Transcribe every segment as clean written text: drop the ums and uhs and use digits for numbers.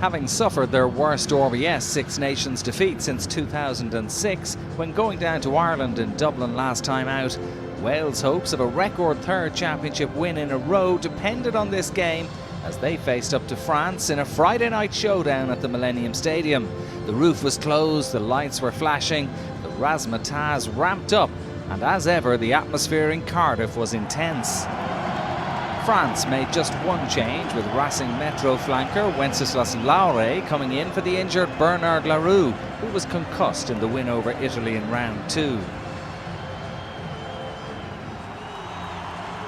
having suffered their worst RBS Six Nations defeat since 2006 when going down to Ireland in Dublin last time out. Wales' hopes of a record third championship win in a row depended on this game as they faced up to France in a Friday night showdown at the Millennium Stadium. The roof was closed, the lights were flashing, the razzmatazz ramped up, and as ever the atmosphere in Cardiff was intense. France made just one change, with Racing Metro flanker Wenceslas Lauret coming in for the injured Bernard Leroux, who was concussed in the win over Italy in round 2.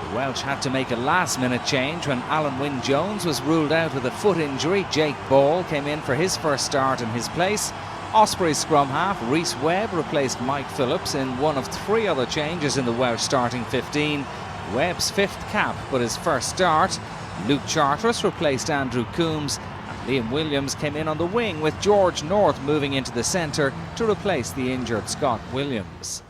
The Welsh had to make a last-minute change when Alun Wyn Jones was ruled out with a foot injury. Jake Ball came in for his first start in his place. Osprey's scrum half Rhys Webb replaced Mike Phillips in one of 3 other changes in the Welsh starting 15. Webb's 5th cap, but his first start. Luke Charteris replaced Andrew Coombs, and Liam Williams came in on the wing with George North moving into the centre to replace the injured Scott Williams.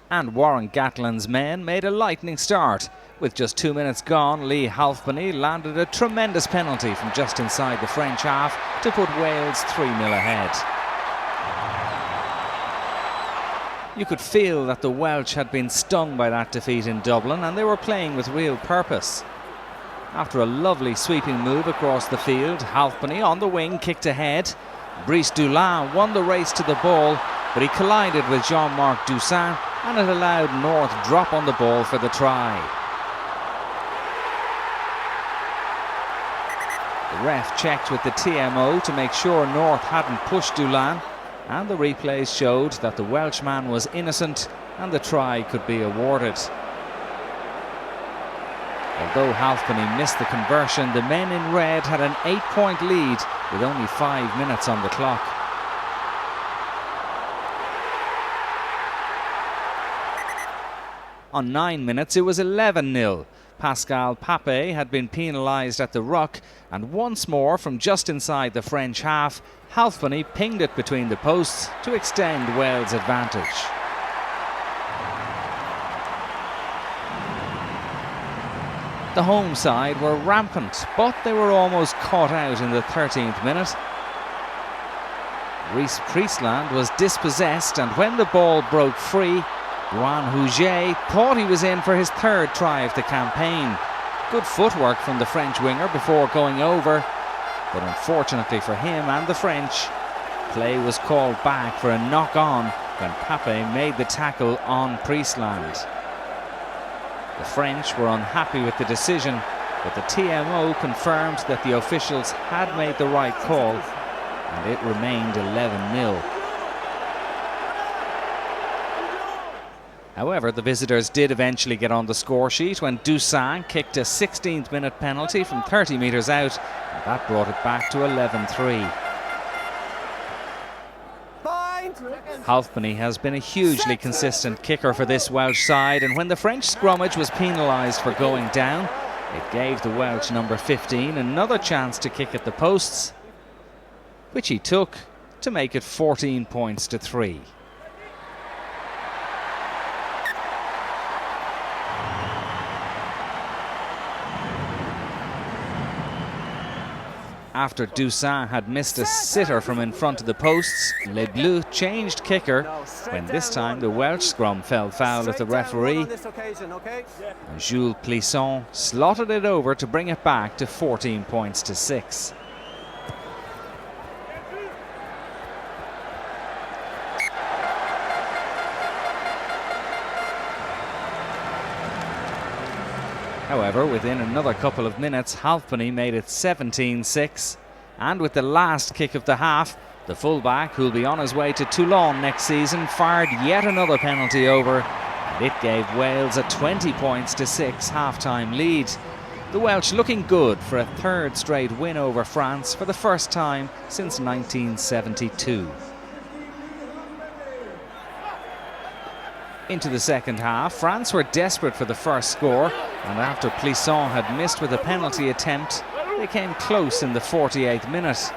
And Warren Gatlin's men made a lightning start. With just 2 minutes gone, Leigh Halfpenny landed a tremendous penalty from just inside the French half to put Wales 3-0 ahead. You could feel that the Welsh had been stung by that defeat in Dublin, and they were playing with real purpose. After a lovely sweeping move across the field, Halfpenny on the wing kicked ahead. Brice Dulin won the race to the ball, but he collided with Jean-Marc Doussain, and it allowed North drop on the ball for the try. The ref checked with the TMO to make sure North hadn't pushed Dulin, and the replays showed that the Welshman was innocent and the try could be awarded. Although Halfpenny missed the conversion, the men in red had an 8-point lead with only 5 minutes on the clock. On 9 minutes it was 11-0. Pascal Pape had been penalised at the ruck, and once more from just inside the French half, Halfpenny pinged it between the posts to extend Wales' advantage. The home side were rampant, but they were almost caught out in the 13th minute. Rhys Priestland was dispossessed, and when the ball broke free, Yoann Huget thought he was in for his 3rd try of the campaign. Good footwork from the French winger before going over, but unfortunately for him and the French, play was called back for a knock-on when Pape made the tackle on Priestland. The French were unhappy with the decision, but the TMO confirmed that the officials had made the right call, and it remained 11-0. However, the visitors did eventually get on the score sheet when Doussain kicked a 16th minute penalty from 30 metres out, and that brought it back to 11-3. Halfpenny has been a hugely consistent kicker for this Welsh side, and when the French scrummage was penalised for going down, it gave the Welsh number 15 another chance to kick at the posts, which he took to make it 14 points to 3. After Doussain had missed a sitter from in front of the posts, Les Bleus changed kicker when this time the Welsh scrum fell foul of the referee, and Jules Plisson slotted it over to bring it back to 14 points to 6. However, within another couple of minutes, Halfpenny made it 17-6. And with the last kick of the half, the fullback, who'll be on his way to Toulon next season, fired yet another penalty over, and it gave Wales a 20 points to 6 half-time lead. The Welsh looking good for a 3rd straight win over France for the first time since 1972. Into the second half, France were desperate for the first score, and after Plisson had missed with a penalty attempt, they came close in the 48th minute.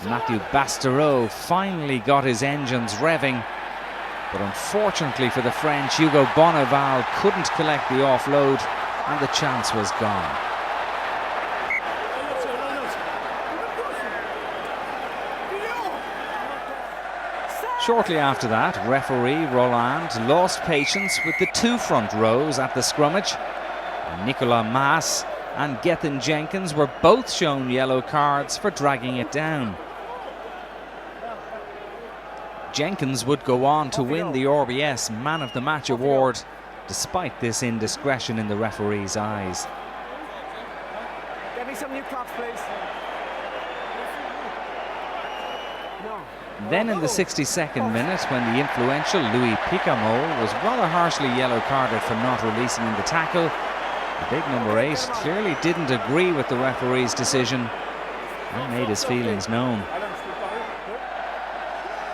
Mathieu Bastareaud finally got his engines revving, but unfortunately for the French, Hugo Bonneval couldn't collect the offload, and the chance was gone. Shortly after that, referee Roland lost patience with the two front rows at the scrummage. Nicolas Mas and Gethin Jenkins were both shown yellow cards for dragging it down. Jenkins would go on to win the RBS Man of the Match award despite this indiscretion in the referee's eyes. Get me some new cups, please. Then in the 62nd minute, when the influential Louis Picamol was rather harshly yellow carded for not releasing in the tackle, the big number 8 clearly didn't agree with the referee's decision and made his feelings known.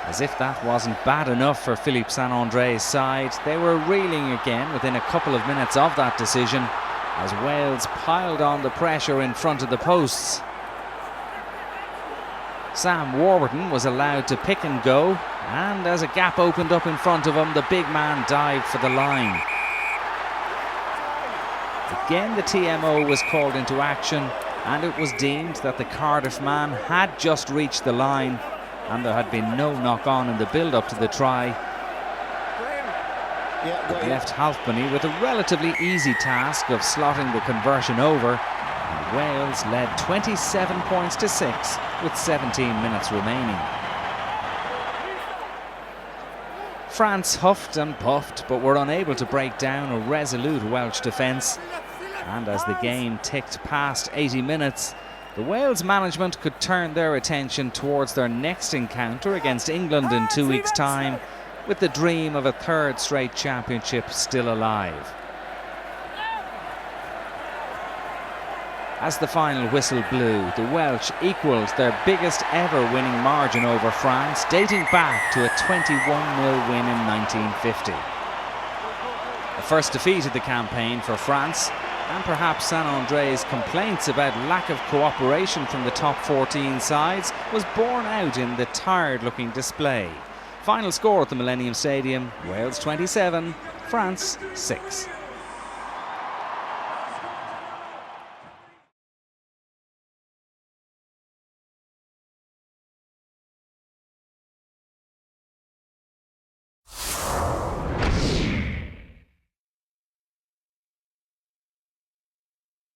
As if that wasn't bad enough for Philippe Saint-André's side, they were reeling again within a couple of minutes of that decision as Wales piled on the pressure in front of the posts. Sam Warburton was allowed to pick and go, and as a gap opened up in front of him, the big man dived for the line. Again, the TMO was called into action, and it was deemed that the Cardiff man had just reached the line, and there had been no knock-on in the build-up to the try. It left Halfpenny with a relatively easy task of slotting the conversion over, and Wales led 27 points to 6 with 17 minutes remaining. France huffed and puffed but were unable to break down a resolute Welsh defence, and as the game ticked past 80 minutes, the Wales management could turn their attention towards their next encounter against England in 2 weeks' time, with the dream of a third straight championship still alive. As the final whistle blew, the Welsh equalled their biggest ever winning margin over France, dating back to a 21-0 win in 1950. The first defeat of the campaign for France, and perhaps Saint-André's complaints about lack of cooperation from the top 14 sides, was borne out in the tired-looking display. Final score at the Millennium Stadium, Wales 27, France 6.